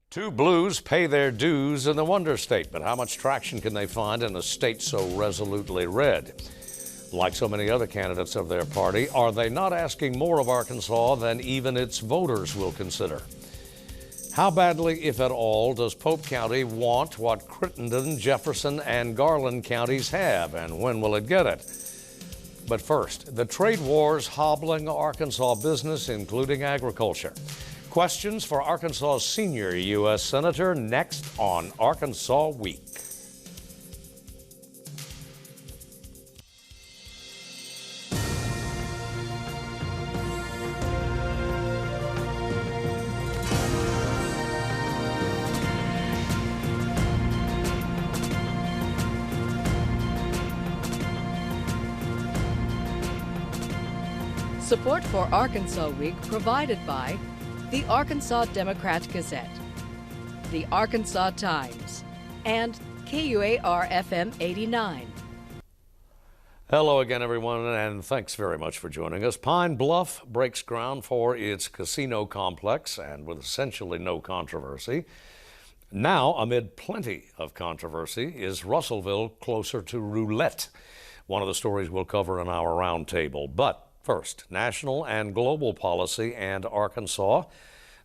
Two blues pay their dues in the Wonder State, but how much traction can they find in a state so resolutely red? Like so many other candidates of their party, are they not asking more of Arkansas than even its voters will consider? How badly, if at all, does Pope County want what Crittenden, Jefferson, and Garland counties have, and when will it get it? But first, the trade wars hobbling Arkansas business, including agriculture. Questions for Arkansas's senior U.S. Senator next on Arkansas Week. Support for Arkansas Week provided by the Arkansas Democrat-Gazette, the Arkansas Times, and KUAR-FM 89. Hello again, everyone, and thanks very much for joining us. Pine Bluff breaks ground for its casino complex, and with essentially no controversy. Now, amid plenty of controversy, is Russellville closer to roulette? One of the stories we'll cover in our roundtable. But first, national and global policy and Arkansas,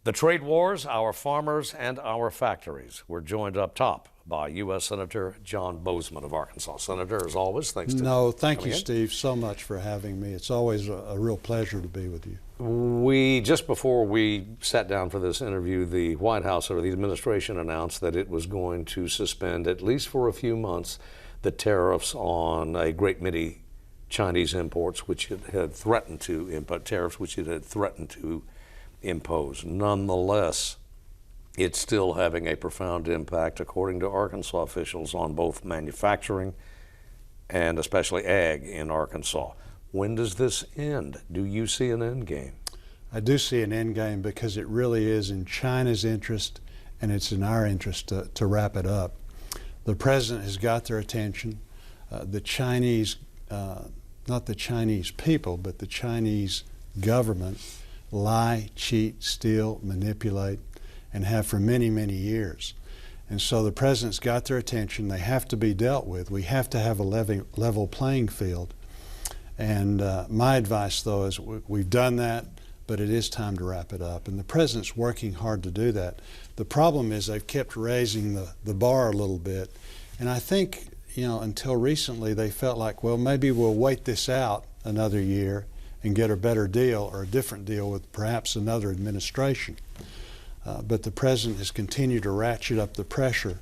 the trade wars, our farmers, and our factories. We're joined up top by U.S. Senator John Bozeman of Arkansas. Senator, as always, thanks to thank you, Steve, so much for having me. It's always a real pleasure to be with you. Just before we sat down for this interview, the White House or the administration announced that it was going to suspend, at least for a few months, the tariffs on a great many Chinese imports, which it had threatened to impose, tariffs which it had threatened to impose. Nonetheless, it's still having a profound impact, according to Arkansas officials, on both manufacturing and especially ag in Arkansas. When does this end? Do you see an end game? I do see an end game because it really is in China's interest and it's in our interest to wrap it up. The president has got their attention. The Chinese not the Chinese people, but the Chinese government lie, cheat, steal, manipulate, and have for many, many years. And so the president's got their attention. They have to be dealt with. We have to have a level playing field. And my advice, though, is we've done that, but it is time to wrap it up. And the president's working hard to do that. The problem is they've kept raising the bar a little bit. And I think, until recently they felt like, well, maybe we'll wait this out another year and get a better deal or a different deal with perhaps another administration. But the president has continued to ratchet up the pressure.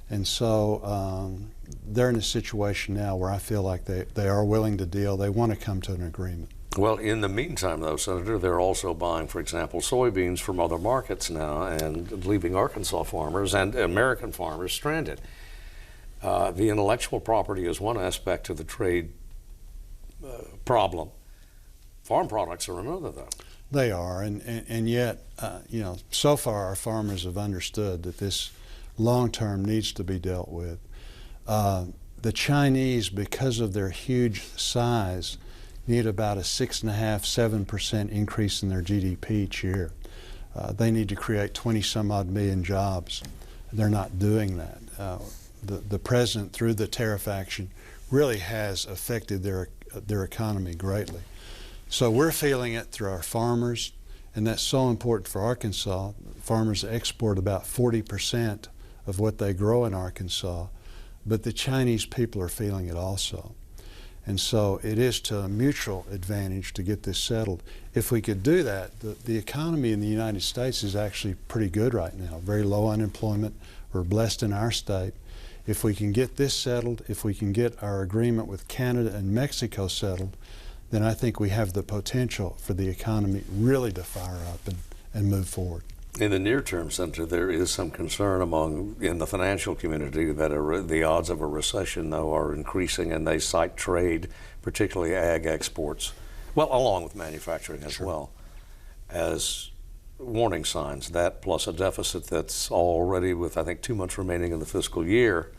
And so they're in a situation now where I feel like they are willing to deal. They want to come to an agreement. Well, in the meantime, though, Senator, they're also buying, for example, soybeans from other markets now and leaving Arkansas farmers and American farmers stranded. The intellectual property is one aspect of the trade problem. Farm products are another, though. They are, and yet, so far our farmers have understood that this long-term needs to be dealt with. The Chinese, because of their huge size, need about a 6.5–7% increase in their GDP each year. They need to create 20-some-odd million jobs. They're not doing that. The president, through the tariff action, really has affected their economy greatly. So we're feeling it through our farmers, and that's so important for Arkansas. Farmers export about 40% of what they grow in Arkansas, but the Chinese people are feeling it also. And so it is to a mutual advantage to get this settled. If we could do that, the economy in the United States is actually pretty good right now. Very low unemployment. We're blessed in our state. If we can get this settled, if we can get our agreement with Canada and Mexico settled, then I think we have the potential for the economy really to fire up and move forward. In the near term, Senator, there is some concern in the financial community that the odds of a recession, though, are increasing, and they cite trade, particularly ag exports, well, along with manufacturing as well, as warning signs. That plus a deficit that's already, with I think 2 months remaining in the fiscal year,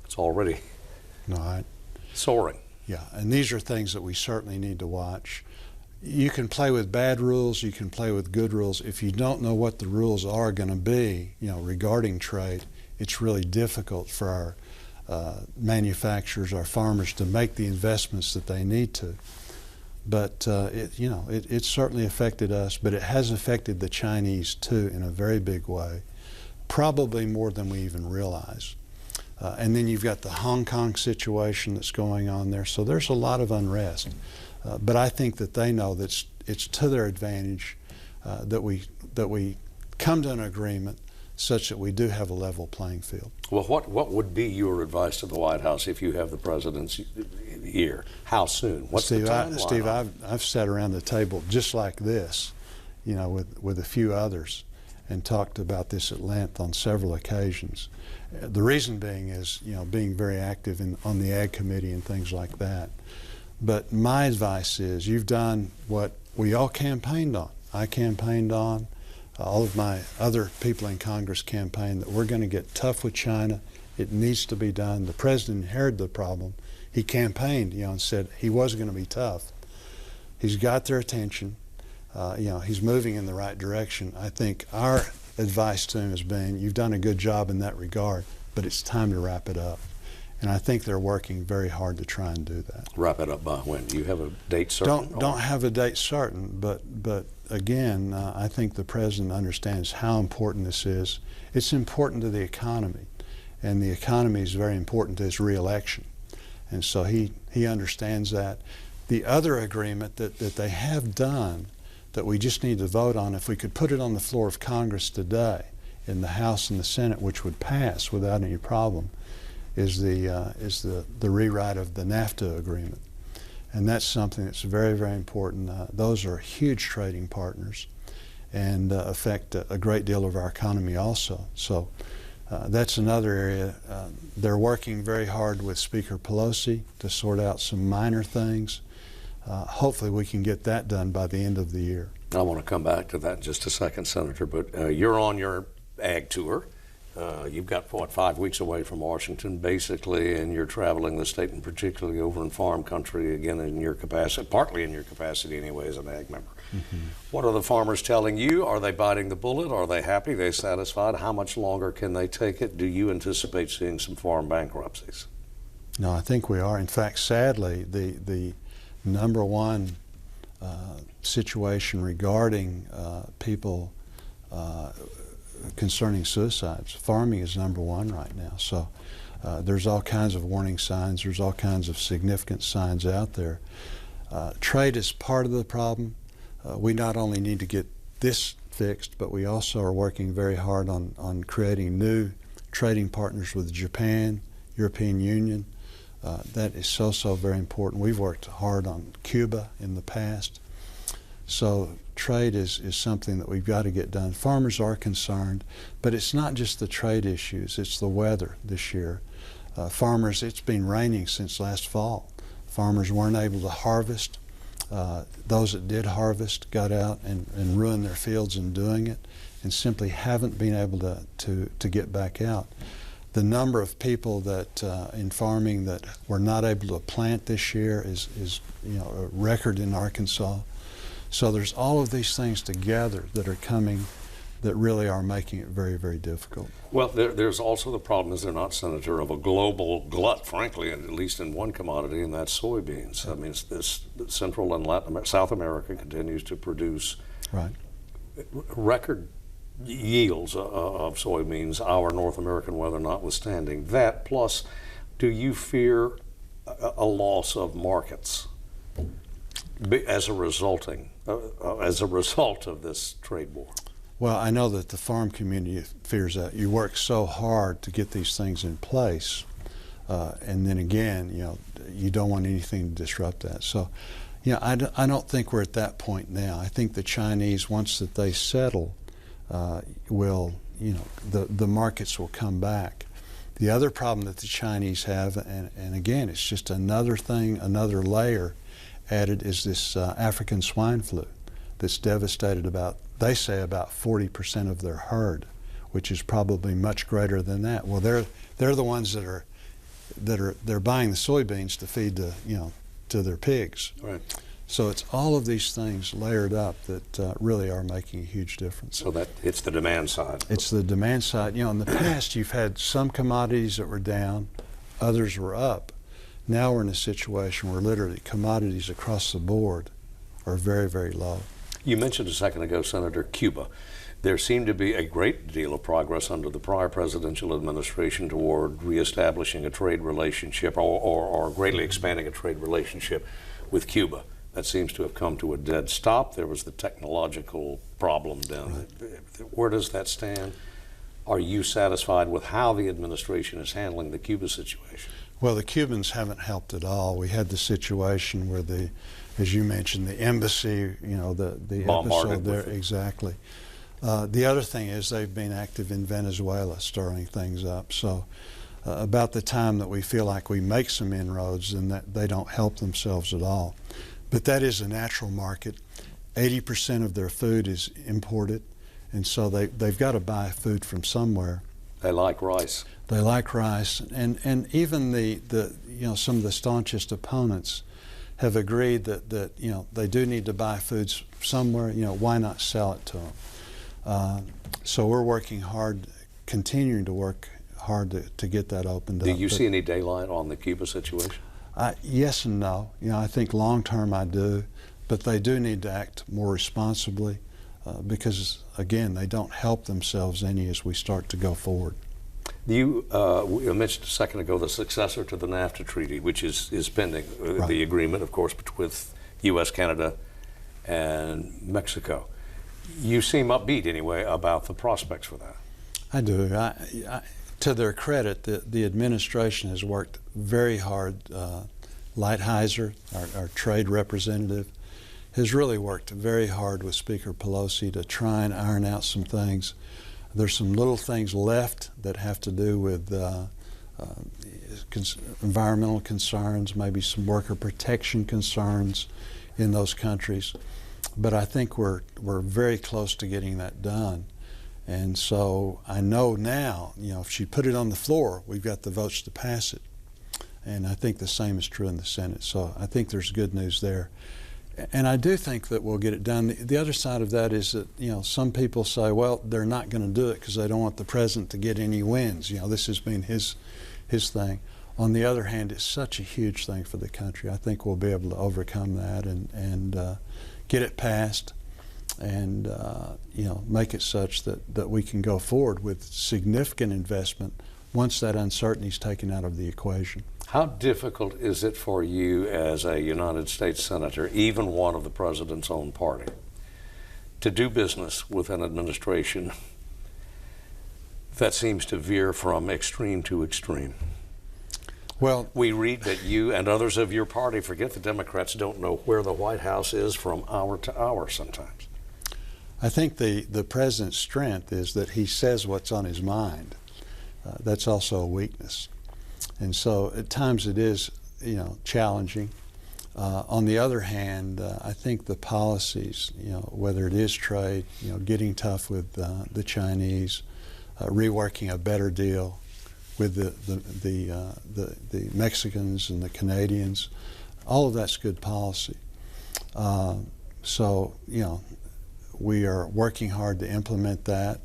it's already soaring. Yeah, and these are things that we certainly need to watch. you can play with bad rules, you can play with good rules. If you don't know what the rules are going to be, regarding trade, it's really difficult for our manufacturers, our farmers, to make the investments that they need to. But it certainly affected us, but it has affected the Chinese too in a very big way, probably more than we even realize. And then you've got the Hong Kong situation that's going on there, so there's a lot of unrest. But I think that they know that it's to their advantage that we come to an agreement such that we do have a level playing field. Well, what would be your advice to the White House if you have the president's ear? How soon? What's the timeline? Steve, I've sat around the table just like this, with a few others, and talked about this at length on several occasions. The reason being is, being very active on the Ag Committee and things like that. But my advice is, you've done what we all campaigned on. I campaigned on. All of my other people in Congress campaigned that we're going to get tough with China. It needs to be done. The president inherited the problem. He campaigned, and said he was going to be tough. He's got their attention. He's moving in the right direction. I think our advice to him has been, you've done a good job in that regard, but it's time to wrap it up. And I think they're working very hard to try and do that. Wrap it up by when? Do you have a date certain? Don't have a date certain, but again, I think the president understands how important this is. It's important to the economy, and the economy is very important to his reelection. And so he understands that. The other agreement that they have done that we just need to vote on, if we could put it on the floor of Congress today in the House and the Senate, which would pass without any problem, is the rewrite of the NAFTA agreement. And that's something that's very, very important. Those are huge trading partners and affect a great deal of our economy also. So that's another area. They're working very hard with Speaker Pelosi to sort out some minor things. Hopefully we can get that done by the end of the year. I want to come back to that in just a second, Senator, but you're on your ag tour. You've got, 5 weeks away from Washington, basically, and you're traveling the state, and particularly over in farm country, again, in your capacity, partly in your capacity anyway, as an ag member. Mm-hmm. What are the farmers telling you? Are they biting the bullet? Are they happy? Are they satisfied? How much longer can they take it? Do you anticipate seeing some farm bankruptcies? No, I think we are. In fact, sadly, the number one situation regarding people concerning suicides, farming is number one right now. So there's all kinds of warning signs. There's all kinds of significant signs out there. Trade is part of the problem. We not only need to get this fixed, but we also are working very hard on creating new trading partners with Japan, European Union. That is so very important. We've worked hard on Cuba in the past. So trade is something that we've got to get done. Farmers are concerned, but it's not just the trade issues, it's the weather this year. Farmers, it's been raining since last fall. Farmers weren't able to harvest. Those that did harvest got out and ruined their fields in doing it, and simply haven't been able to get back out. The number of people that in farming that were not able to plant this year is a record in Arkansas. So there's all of these things together that are coming that really are making it very, very difficult. Well, there's also the problem, is there not, Senator, of a global glut, frankly, at least in one commodity, and that's soybeans. I mean, Central and South America continues to produce record yields of soybeans, our North American weather notwithstanding. That plus, do you fear a loss of markets as a result of this trade war? Well, I know that the farm community fears that. You work so hard to get these things in place, and then again, you don't want anything to disrupt that. So, I don't think we're at that point now. I think the Chinese, once that they settle, the markets will come back. The other problem that the Chinese have, and again, it's just another thing, another layer added, is this African swine flu that's devastated they say about 40% of their herd, which is probably much greater than that. Well, they're the ones they're buying the soybeans to feed to their pigs. Right. So it's all of these things layered up that really are making a huge difference. So that it's the demand side. It's the demand side. You know, in the past you've had some commodities that were down, others were up. Now we're in a situation where literally commodities across the board are very, very low. You mentioned a second ago, Senator, Cuba. There seemed to be a great deal of progress under the prior presidential administration toward reestablishing a trade relationship or greatly expanding a trade relationship with Cuba. That seems to have come to a dead stop. There was the technological problem then. Right. Where does that stand? Are you satisfied with how the administration is handling the Cuba situation? Well, the Cubans haven't helped at all. We had the situation where as you mentioned, the embassy, the episode there, exactly. The other thing is they've been active in Venezuela, stirring things up. So about the time that we feel like we make some inroads, then that they don't help themselves at all. But that is a natural market. 80% of their food is imported, and so they've got to buy food from somewhere. They like rice. They like rice, and even some of the staunchest opponents have agreed that they do need to buy foods somewhere. Why not sell it to them? So we're working hard, continuing to work hard to get that opened up. Do you see any daylight on the Cuba situation? Yes and no. I think long term I do, but they do need to act more responsibly because, again, they don't help themselves any as we start to go forward. You mentioned a second ago the successor to the NAFTA treaty, which is pending, right. The agreement, of course, with U.S., Canada, and Mexico. You seem upbeat, anyway, about the prospects for that. I do. To their credit, the administration has worked very hard. Lighthizer, our trade representative, has really worked very hard with Speaker Pelosi to try and iron out some things. There's some little things left that have to do with environmental concerns, maybe some worker protection concerns in those countries. But I think we're very close to getting that done. And so I know now, if she put it on the floor, we've got the votes to pass it. And I think the same is true in the Senate. So I think there's good news there. And I do think that we'll get it done. The other side of that is that, some people say, well, they're not going to do it because they don't want the president to get any wins. This has been his thing. On the other hand, it's such a huge thing for the country. I think we'll be able to overcome that and get it passed and, make it such that we can go forward with significant investment once that uncertainty is taken out of the equation. How difficult is it for you as a United States Senator, even one of the president's own party, to do business with an administration that seems to veer from extreme to extreme? Well, we read that you and others of your party, forget the Democrats, don't know where the White House is from hour to hour sometimes. I think the president's strength is that he says what's on his mind. That's also a weakness. And so at times it is, challenging. On the other hand, I think the policies, whether it is trade, getting tough with the Chinese, reworking a better deal with the Mexicans and the Canadians, all of that's good policy. So, we are working hard to implement that.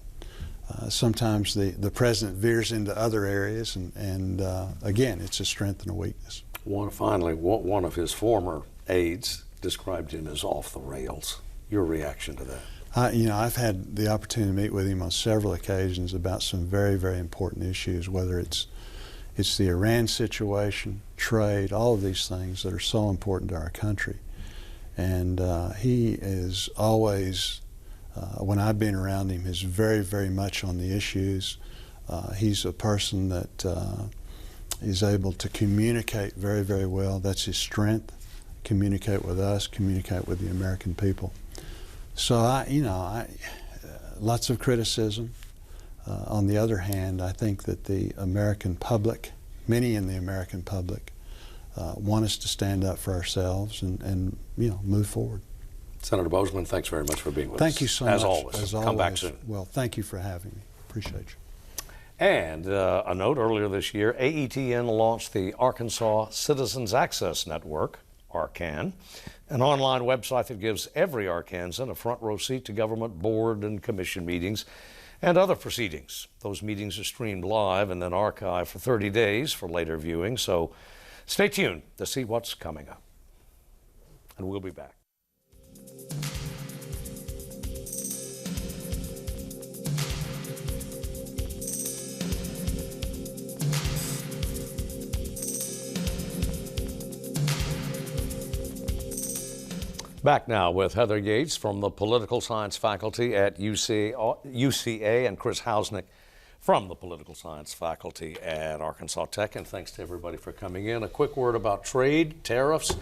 Sometimes the president veers into other areas, and again, it's a strength and a weakness. Finally, one of his former aides described him as off the rails. Your reaction to that? I've had the opportunity to meet with him on several occasions about some very, very important issues, whether it's the Iran situation, trade, all of these things that are so important to our country. And he is always, when I've been around him, is very, very much on the issues. He's a person that is able to communicate very, very well. That's his strength. Communicate with us, communicate with the American people. So lots of criticism. On the other hand, I think that the American public, many in the American public, want us to stand up for ourselves and move forward. Senator Boozman, thanks very much for being with us. Thank you so much. As always. Come back soon. Well, thank you for having me. Appreciate you. And a note, earlier this year, AETN launched the Arkansas Citizens Access Network, Arcan, an online website that gives every Arkansan a front row seat to government board and commission meetings and other proceedings. Those meetings are streamed live and then archived for 30 days for later viewing, so stay tuned to see what's coming up. And we'll be back. Back now with Heather Yates from the Political Science faculty at UCA and Chris Hausnick from the Political Science faculty at Arkansas Tech. And thanks to everybody for coming in. A quick word about trade, tariffs.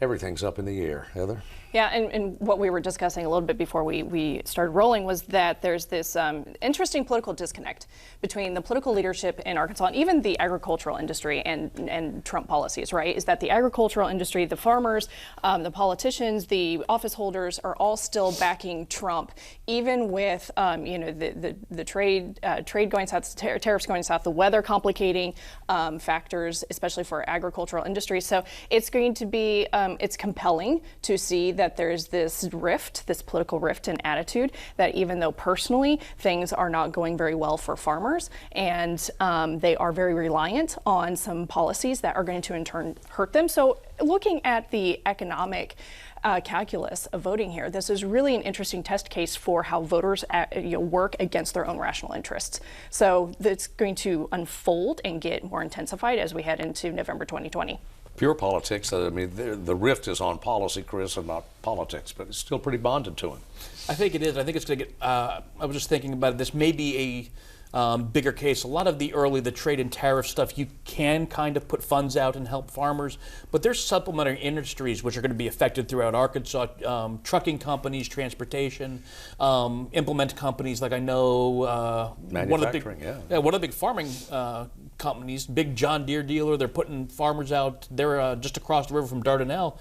Everything's up in the air. Heather? Yeah, and what we were discussing a little bit before we started rolling was that there's this interesting political disconnect between the political leadership in Arkansas and even the agricultural industry and Trump policies, right? Is that the agricultural industry, the farmers, the politicians, the office holders are all still backing Trump, even with the trade going south, tariffs going south, the weather complicating factors, especially for agricultural industry. So it's going to be it's compelling to see that there's this rift, this political rift in attitude, that even though personally things are not going very well for farmers and they are very reliant on some policies that are going to in turn hurt them. So looking at the economic calculus of voting here, this is really an interesting test case for how voters work against their own rational interests. So it's going to unfold and get more intensified as we head into November 2020. Pure politics. I mean, the rift is on policy, Chris, and not politics, but it's still pretty bonded to him. I think it is. I think it's going to get, I was just thinking about it. This may be a bigger case. A lot of the trade and tariff stuff, you can kind of put funds out and help farmers, but there's supplementary industries which are going to be affected throughout Arkansas. Trucking companies, transportation, implement companies, like I know one of the big farming companies, big John Deere dealer, they're putting farmers out. They're just across the river from Dardanelle.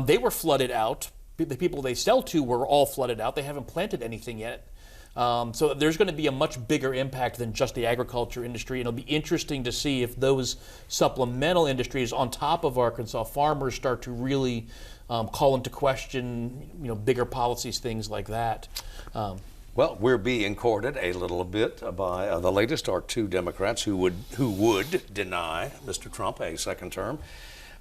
They were flooded out. The people they sell to were all flooded out. They haven't planted anything yet. So there's going to be a much bigger impact than just the agriculture industry. And it'll be interesting to see if those supplemental industries on top of Arkansas farmers start to really call into question, bigger policies, things like that. Well, we're being courted a little bit by the latest are two Democrats who would deny Mr. Trump a second term.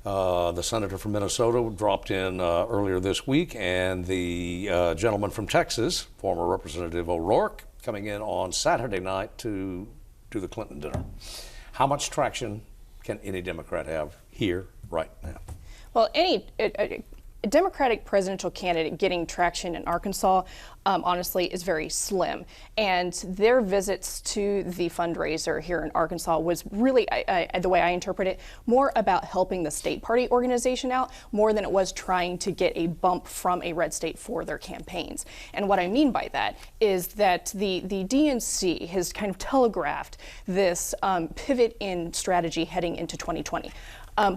The senator from Minnesota dropped in earlier this week, and the gentleman from Texas, former Representative O'Rourke, coming in on Saturday night to do the Clinton dinner. How much traction can any Democrat have here right now? Well, a Democratic presidential candidate getting traction in Arkansas, honestly, is very slim. And their visits to the fundraiser here in Arkansas was really, the way I interpret it, more about helping the state party organization out more than it was trying to get a bump from a red state for their campaigns. And what I mean by that is that the DNC has kind of telegraphed this pivot in strategy heading into 2020.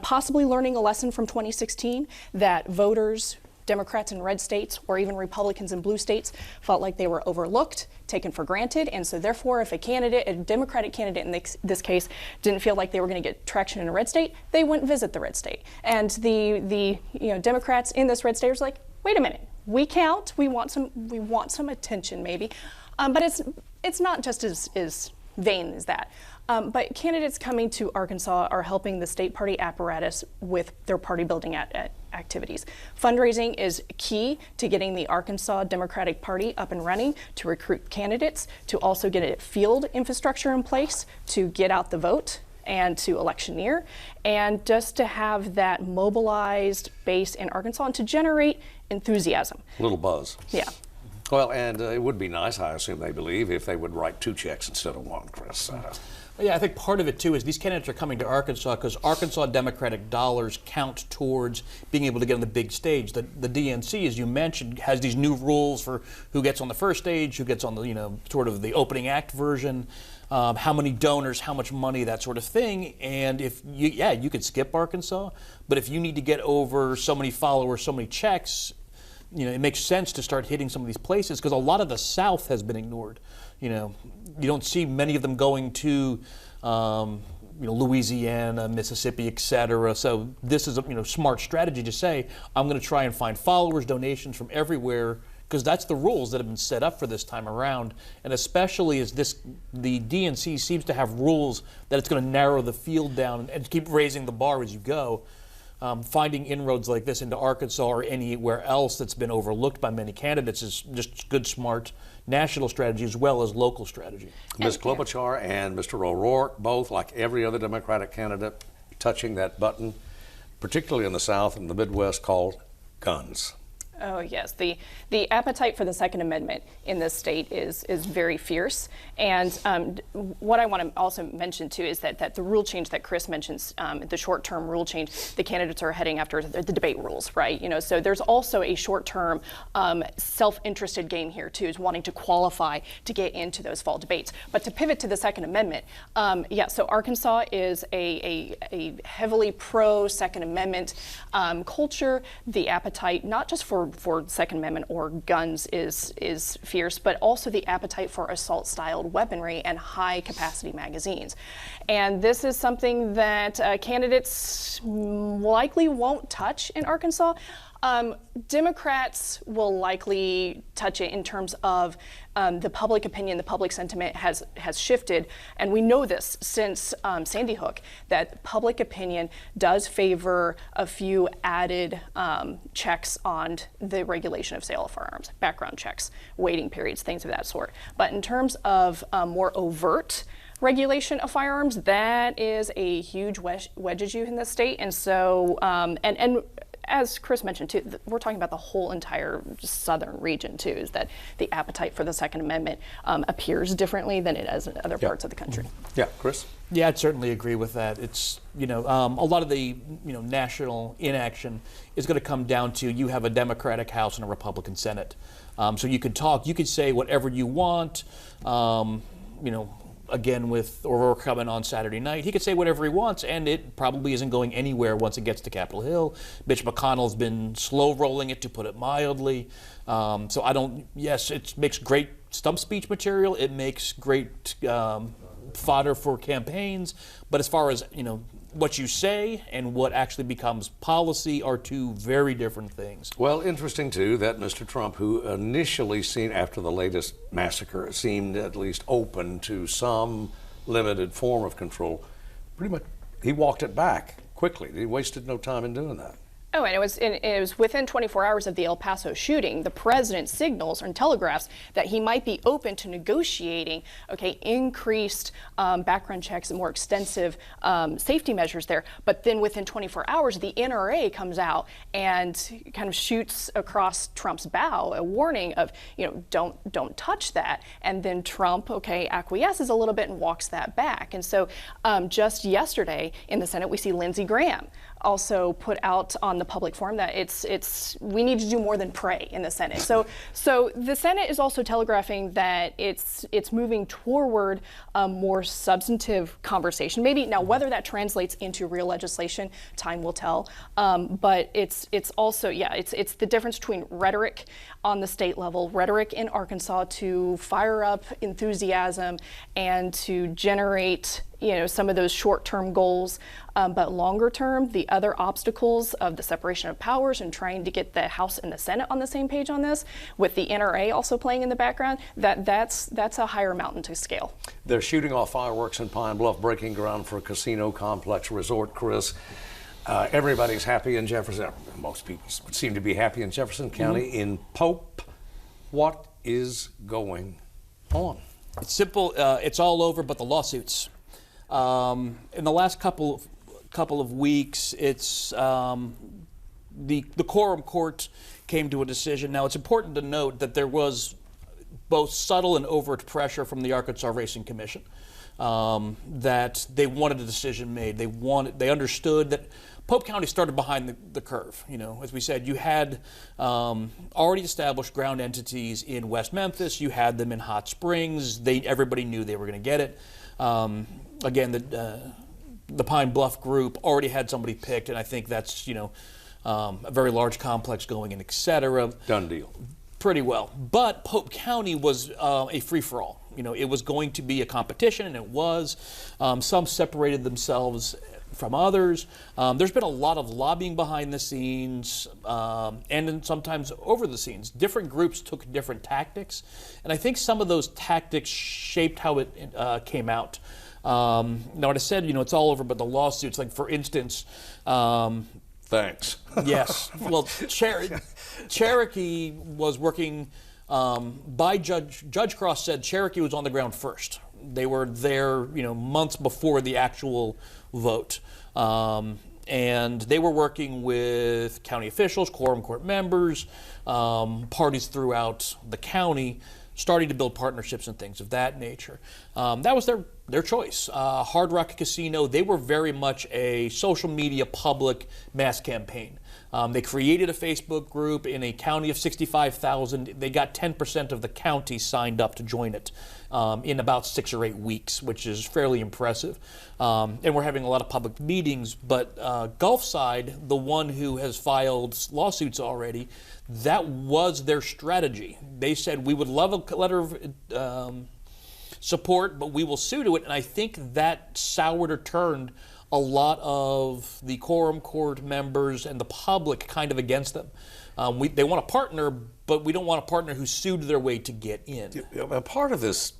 Possibly learning a lesson from 2016 that voters, Democrats in red states, or even Republicans in blue states, felt like they were overlooked, taken for granted, and so therefore if a Democratic candidate in this case, didn't feel like they were going to get traction in a red state, they wouldn't visit the red state. And the Democrats in this red state was like, wait a minute, we count, we want some attention maybe, but it's not just as vain as that. But candidates coming to Arkansas are helping the state party apparatus with their party building activities. Fundraising is key to getting the Arkansas Democratic Party up and running, to recruit candidates, to also get a field infrastructure in place, to get out the vote and to electioneer, and just to have that mobilized base in Arkansas and to generate enthusiasm. A little buzz. Yeah. Well, and it would be nice, I assume they believe, if they would write 2 checks instead of 1, Chris. Yeah, I think part of it, too, is these candidates are coming to Arkansas because Arkansas Democratic dollars count towards being able to get on the big stage. The DNC, as you mentioned, has these new rules for who gets on the first stage, who gets on the, sort of the opening act version, how many donors, how much money, that sort of thing. And if you could skip Arkansas, but if you need to get over so many followers, so many checks, it makes sense to start hitting some of these places because a lot of the South has been ignored. You don't see many of them going to Louisiana, Mississippi, et cetera. So this is a smart strategy to say, I'm going to try and find followers, donations from everywhere, because that's the rules that have been set up for this time around. And especially as the DNC seems to have rules that it's going to narrow the field down and keep raising the bar as you go. Finding inroads like this into Arkansas or anywhere else that's been overlooked by many candidates is just good, smart national strategy as well as local strategy. Ms. Klobuchar and Mr. O'Rourke, both, like every other Democratic candidate, touching that button, particularly in the South and the Midwest, called guns. Oh yes, the appetite for the Second Amendment in this state is very fierce. And what I want to also mention too is that the rule change that Chris mentions, the short-term rule change, the candidates are heading after the debate rules, right? So there's also a short-term self-interested game here too, is wanting to qualify to get into those fall debates. But to pivot to the Second Amendment, so Arkansas is a heavily pro-Second Amendment culture. The appetite, not just for Second Amendment or guns is fierce, but also the appetite for assault-styled weaponry and high-capacity magazines. And this is something that candidates likely won't touch in Arkansas. Democrats will likely touch it in terms of the public opinion, the public sentiment has shifted, and we know this since Sandy Hook, that public opinion does favor a few added checks on the regulation of sale of firearms, background checks, waiting periods, things of that sort. But in terms of more overt regulation of firearms, that is a huge wedge issue in the state, and so and as Chris mentioned too, we're talking about the whole entire southern region too, is that the appetite for the Second Amendment appears differently than it does in other parts of the country. Yeah, Chris? Yeah, I'd certainly agree with that. It's, a lot of the, national inaction is going to come down to you have a Democratic House and a Republican Senate. So you could say whatever you want, again, with O'Rourke coming on Saturday night, he could say whatever he wants, and it probably isn't going anywhere once it gets to Capitol Hill. Mitch McConnell's been slow rolling it, to put it mildly. Yes, it makes great stump speech material. It makes great fodder for campaigns. But as far as, what you say and what actually becomes policy are two very different things. Well, interesting, too, that Mr. Trump, who initially seemed, after the latest massacre, seemed at least open to some limited form of control, pretty much he walked it back quickly. He wasted no time in doing that. Oh, and it was within 24 hours of the El Paso shooting, the president signals and telegraphs that he might be open to negotiating, increased background checks and more extensive safety measures there. But then within 24 hours, the NRA comes out and kind of shoots across Trump's bow a warning of, don't touch that. And then Trump, acquiesces a little bit and walks that back. And so just yesterday in the Senate, we see Lindsey Graham also put out on the public forum that we need to do more than pray in the Senate. So the Senate is also telegraphing that it's moving toward a more substantive conversation. Maybe now whether that translates into real legislation, time will tell. But it's also it's the difference between rhetoric on the state level, rhetoric in Arkansas to fire up enthusiasm and to generate some of those short-term goals, but longer term, the other obstacles of the separation of powers and trying to get the House and the Senate on the same page on this, with the NRA also playing in the background, that's a higher mountain to scale. They're shooting off fireworks in Pine Bluff, breaking ground for a casino complex resort, Chris. Everybody's happy in Jefferson. Most people seem to be happy in Jefferson County. In Pope, what is going on? It's simple. It's all over but the lawsuits. In the last couple of weeks, it's the quorum court came to a decision. Now, it's important to note that there was both subtle and overt pressure from the Arkansas Racing Commission that they wanted a decision made. They understood that Pope County started behind the curve. As we said, you had already established ground entities in West Memphis. You had them in Hot Springs. Everybody knew they were going to get it. Again, the Pine Bluff group already had somebody picked, and I think that's a very large complex going in, et cetera. Done deal. Pretty well. But Pope County was a free-for-all. it was going to be a competition, and it was. Some separated themselves from others. There's been a lot of lobbying behind the scenes, and then sometimes over the scenes. Different groups took different tactics, and I think some of those tactics shaped how it came out. Now, what I said, it's all over, but the lawsuits, like for instance, Thanks. yes. Well, Cherokee was working by Judge Cross said Cherokee was on the ground first. They were there, months before the actual vote. And they were working with county officials, quorum court members, parties throughout the county, starting to build partnerships and things of that nature. That was their choice. Hard Rock Casino, they were very much a social media public mass campaign. They created a Facebook group in a county of 65,000. They got 10% of the county signed up to join it in about 6 or 8 weeks, which is fairly impressive. And we're having a lot of public meetings, but Gulfside, the one who has filed lawsuits already, that was their strategy. They said, we would love a letter of support, but we will sue to it. And I think that soured or turned a lot of the quorum court members and the public kind of against them. They want a partner, but we don't want a partner who sued their way to get in. A part of this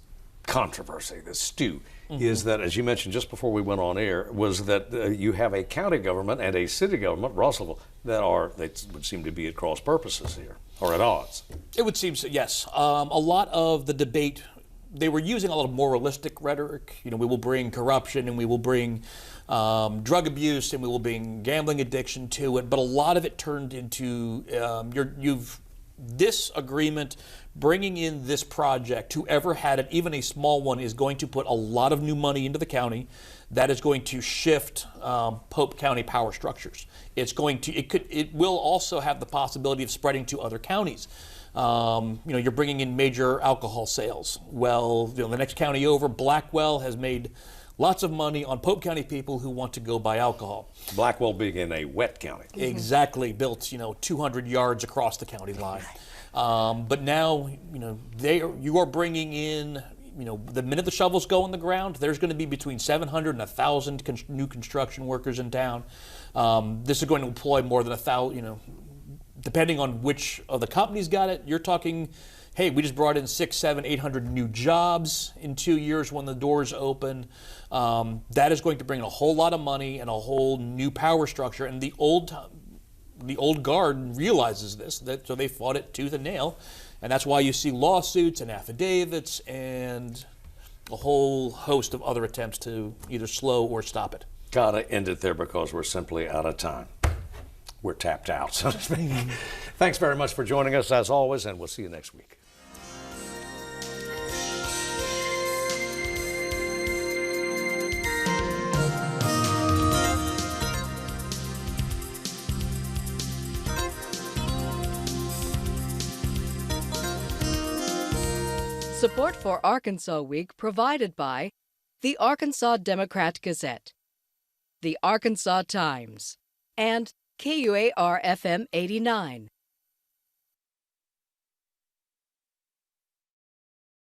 controversy, this stew, is that, as you mentioned just before we went on air, was that you have a county government and a city government, Russellville, that would seem to be at cross purposes here, or at odds. It would seem so, yes. A lot of the debate, they were using a lot of moralistic rhetoric. We will bring corruption and we will bring drug abuse and we will bring gambling addiction to it. But a lot of it turned into this agreement, bringing in this project, whoever had it, even a small one, is going to put a lot of new money into the county. That is going to shift Pope County power structures. It will also have the possibility of spreading to other counties. You're bringing in major alcohol sales. Well, the next county over, Blackwell, has made lots of money on Pope County people who want to go buy alcohol. Blackwell being in a wet county. Exactly, built 200 yards across the county line. But now you are bringing in the minute the shovels go in the ground, there's going to be between 700 and 1,000 new construction workers in town. This is going to employ more than 1,000. Depending on which of the companies got it, you're talking, hey, we just brought in 600, 700, 800 new jobs in 2 years when the doors open. That is going to bring in a whole lot of money and a whole new power structure. And the old guard realizes this, so they fought it tooth and nail. And that's why you see lawsuits and affidavits and a whole host of other attempts to either slow or stop it. Gotta end it there because we're simply out of time. We're tapped out, so to speak. Thanks very much for joining us, as always, and we'll see you next week. Support for Arkansas Week provided by the Arkansas Democrat-Gazette, the Arkansas Times, and KUAR-FM 89.